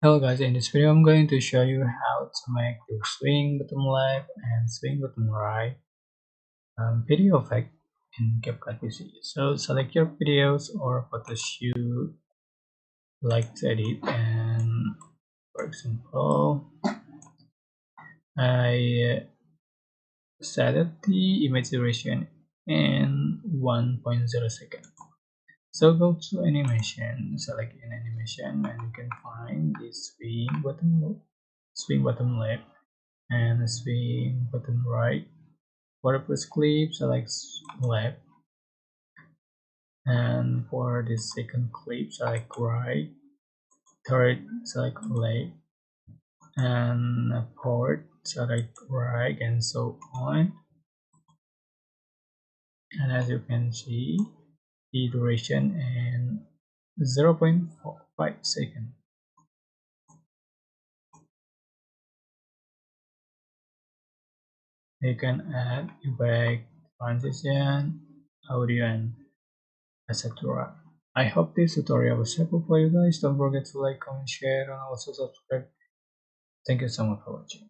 Hello guys, in this video I'm going to show you how to make your swing bottom left and swing bottom right video effect in CapCut PC. So select your videos or photos you like to edit, and for example I set the image duration in 1.0 second. So go to animation, select an animation, and you can find the swing bottom left and swing bottom right. For the first clip, select left, and for the second clip, select right. Third, select left, and fourth, select right, and so on. And as you can see, the duration in 0.5 seconds. You can add effect, transition, audio, and etc. I hope this tutorial was helpful for you guys. Don't forget to like, comment, share, and also subscribe. Thank you so much for watching.